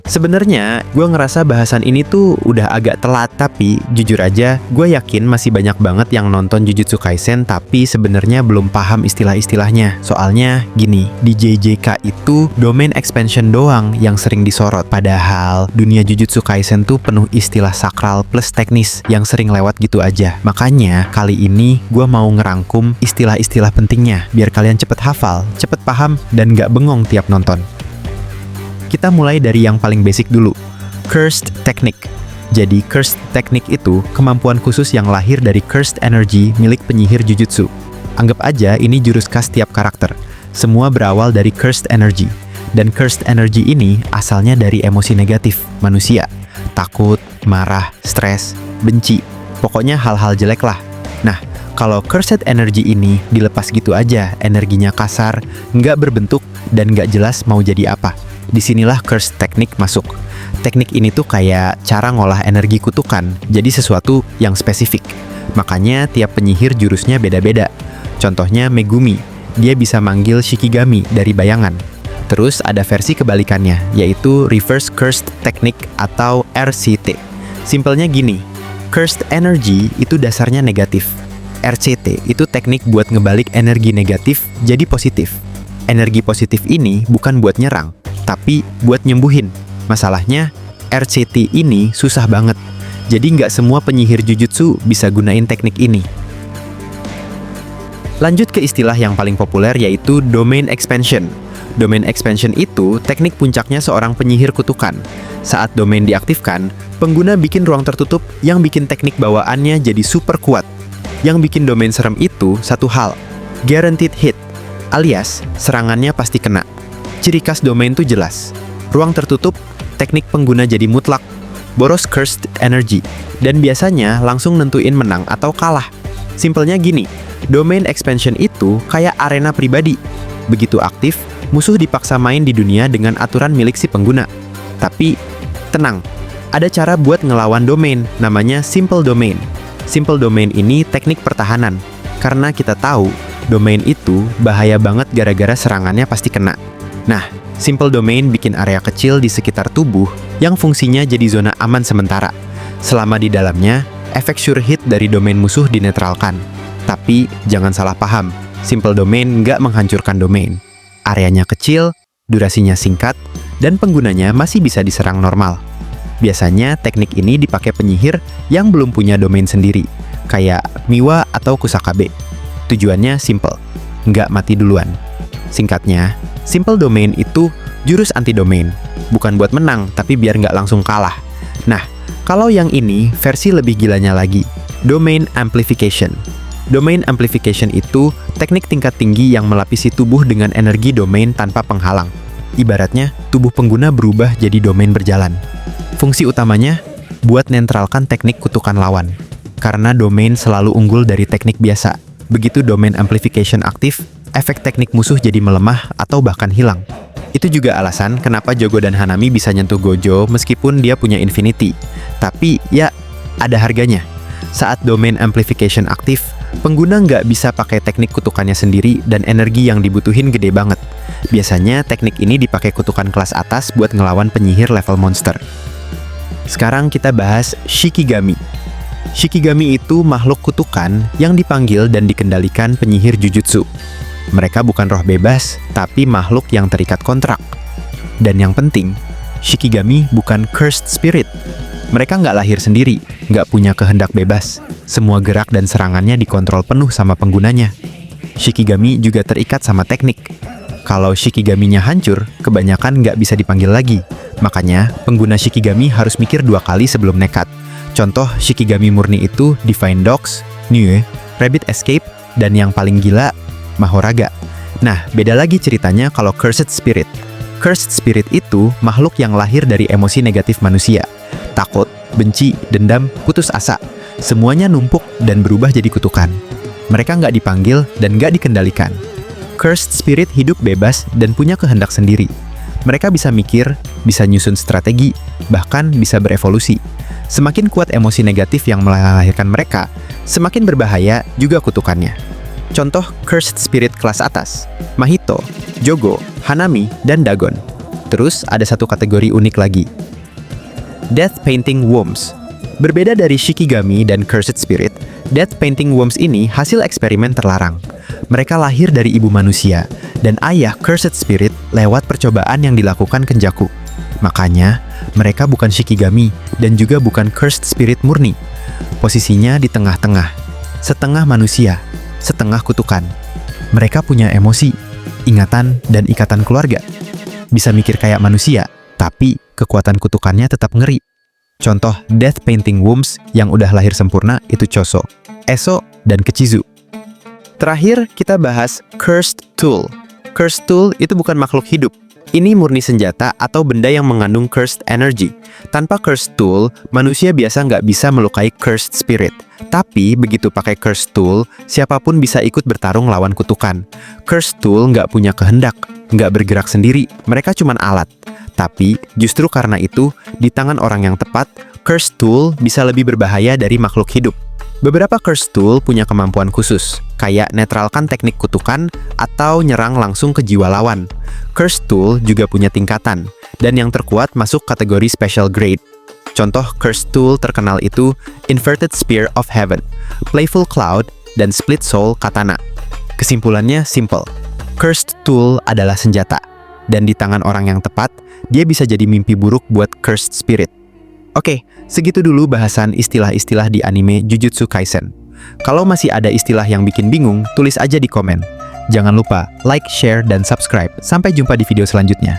Sebenarnya, gue ngerasa bahasan ini tuh udah agak telat, tapi jujur aja, gue yakin masih banyak banget yang nonton Jujutsu Kaisen tapi sebenarnya belum paham istilah-istilahnya. Soalnya gini, di JJK itu domain expansion doang yang sering disorot. Padahal dunia Jujutsu Kaisen tuh penuh istilah sakral plus teknis yang sering lewat gitu aja. Makanya kali ini gue mau ngerangkum istilah-istilah pentingnya biar kalian cepet hafal, cepet paham, dan gak bengong tiap nonton. Kita mulai dari yang paling basic dulu, Cursed Technique. Jadi Cursed Technique itu kemampuan khusus yang lahir dari Cursed Energy milik penyihir Jujutsu. Anggap aja ini jurus khas tiap karakter. Semua berawal dari Cursed Energy. Dan Cursed Energy ini asalnya dari emosi negatif manusia. Takut, marah, stres, benci. Pokoknya hal-hal jelek lah. Nah, kalau Cursed Energy ini dilepas gitu aja, energinya kasar, nggak berbentuk, dan nggak jelas mau jadi apa. Disinilah Cursed Technique masuk. Teknik ini tuh kayak cara ngolah energi kutukan jadi sesuatu yang spesifik. Makanya tiap penyihir jurusnya beda-beda. Contohnya Megumi, dia bisa manggil Shikigami dari bayangan. Terus ada versi kebalikannya, yaitu Reverse Cursed Technique atau RCT. Simpelnya gini, Cursed Energy itu dasarnya negatif. RCT itu teknik buat ngebalik energi negatif jadi positif. Energi positif ini bukan buat nyerang, tapi buat nyembuhin. Masalahnya, RCT ini susah banget. Jadi nggak semua penyihir Jujutsu bisa gunain teknik ini. Lanjut ke istilah yang paling populer yaitu Domain Expansion. Domain Expansion itu teknik puncaknya seorang penyihir kutukan. Saat domain diaktifkan, pengguna bikin ruang tertutup yang bikin teknik bawaannya jadi super kuat. Yang bikin domain serem itu satu hal, guaranteed hit, alias serangannya pasti kena. Ciri khas domain tuh jelas. Ruang tertutup, teknik pengguna jadi mutlak, boros Cursed Energy, dan biasanya langsung nentuin menang atau kalah. Simpelnya gini, domain expansion itu kayak arena pribadi. Begitu aktif, musuh dipaksa main di dunia dengan aturan milik si pengguna. Tapi, tenang, ada cara buat ngelawan domain, namanya Simple Domain. Simple Domain ini teknik pertahanan, karena kita tahu domain itu bahaya banget gara-gara serangannya pasti kena. Nah, Simple Domain bikin area kecil di sekitar tubuh yang fungsinya jadi zona aman sementara. Selama di dalamnya, efek sure hit dari domain musuh dinetralkan. Tapi, jangan salah paham, Simple Domain nggak menghancurkan domain. Areanya kecil, durasinya singkat, dan penggunanya masih bisa diserang normal. Biasanya, teknik ini dipakai penyihir yang belum punya domain sendiri, kayak Miwa atau Kusakabe. Tujuannya simple, nggak mati duluan. Singkatnya, Simple Domain itu jurus anti-domain. Bukan buat menang, tapi biar nggak langsung kalah. Nah, kalau yang ini versi lebih gilanya lagi, Domain Amplification. Domain Amplification itu teknik tingkat tinggi yang melapisi tubuh dengan energi domain tanpa penghalang. Ibaratnya, tubuh pengguna berubah jadi domain berjalan. Fungsi utamanya, buat nentralkan teknik kutukan lawan. Karena domain selalu unggul dari teknik biasa. Begitu Domain Amplification aktif, efek teknik musuh jadi melemah atau bahkan hilang. Itu juga alasan kenapa Jogo dan Hanami bisa nyentuh Gojo meskipun dia punya Infinity. Tapi ya, ada harganya. Saat Domain Amplification aktif, pengguna nggak bisa pakai teknik kutukannya sendiri dan energi yang dibutuhin gede banget. Biasanya teknik ini dipakai kutukan kelas atas buat ngelawan penyihir level monster. Sekarang kita bahas Shikigami. Shikigami itu makhluk kutukan yang dipanggil dan dikendalikan penyihir Jujutsu. Mereka bukan roh bebas, tapi makhluk yang terikat kontrak. Dan yang penting, Shikigami bukan cursed spirit. Mereka nggak lahir sendiri, nggak punya kehendak bebas. Semua gerak dan serangannya dikontrol penuh sama penggunanya. Shikigami juga terikat sama teknik. Kalau Shikigaminya hancur, kebanyakan nggak bisa dipanggil lagi. Makanya, pengguna Shikigami harus mikir 2 kali sebelum nekat. Contoh Shikigami murni itu Divine Dogs, Nue, Rabbit Escape, dan yang paling gila, Mahoraga. Nah, beda lagi ceritanya kalau Cursed Spirit. Cursed Spirit itu makhluk yang lahir dari emosi negatif manusia. Takut, benci, dendam, putus asa. Semuanya numpuk dan berubah jadi kutukan. Mereka nggak dipanggil dan nggak dikendalikan. Cursed Spirit hidup bebas dan punya kehendak sendiri. Mereka bisa mikir, bisa nyusun strategi, bahkan bisa berevolusi. Semakin kuat emosi negatif yang melahirkan mereka, semakin berbahaya juga kutukannya. Contoh Cursed Spirit kelas atas, Mahito, Jogo, Hanami, dan Dagon. Terus ada satu kategori unik lagi. Death Painting Worms. Berbeda dari Shikigami dan Cursed Spirit, Death Painting Worms ini hasil eksperimen terlarang. Mereka lahir dari ibu manusia, dan ayah Cursed Spirit lewat percobaan yang dilakukan Kenjaku. Makanya, mereka bukan Shikigami dan juga bukan Cursed Spirit murni. Posisinya di tengah-tengah, setengah manusia, setengah kutukan. Mereka punya emosi, ingatan, dan ikatan keluarga. Bisa mikir kayak manusia, tapi kekuatan kutukannya tetap ngeri. Contoh Death Painting Worms yang udah lahir sempurna itu Choso, Eso, dan Kechizu. Terakhir, kita bahas Cursed Tool. Cursed Tool itu bukan makhluk hidup. Ini murni senjata atau benda yang mengandung cursed energy. Tanpa Cursed Tool, manusia biasa nggak bisa melukai Cursed Spirit. Tapi, begitu pakai Cursed Tool, siapapun bisa ikut bertarung lawan kutukan. Cursed Tool nggak punya kehendak, nggak bergerak sendiri, mereka cuman alat. Tapi, justru karena itu, di tangan orang yang tepat, Cursed Tool bisa lebih berbahaya dari makhluk hidup. Beberapa Cursed Tool punya kemampuan khusus, kayak netralkan teknik kutukan atau nyerang langsung ke jiwa lawan. Cursed Tool juga punya tingkatan, dan yang terkuat masuk kategori Special Grade. Contoh Cursed Tool terkenal itu Inverted Spear of Heaven, Playful Cloud, dan Split Soul Katana. Kesimpulannya simple, Cursed Tool adalah senjata, dan di tangan orang yang tepat, dia bisa jadi mimpi buruk buat Cursed Spirit. Oke, segitu dulu bahasan istilah-istilah di anime Jujutsu Kaisen. Kalau masih ada istilah yang bikin bingung, tulis aja di komen. Jangan lupa like, share, dan subscribe. Sampai jumpa di video selanjutnya.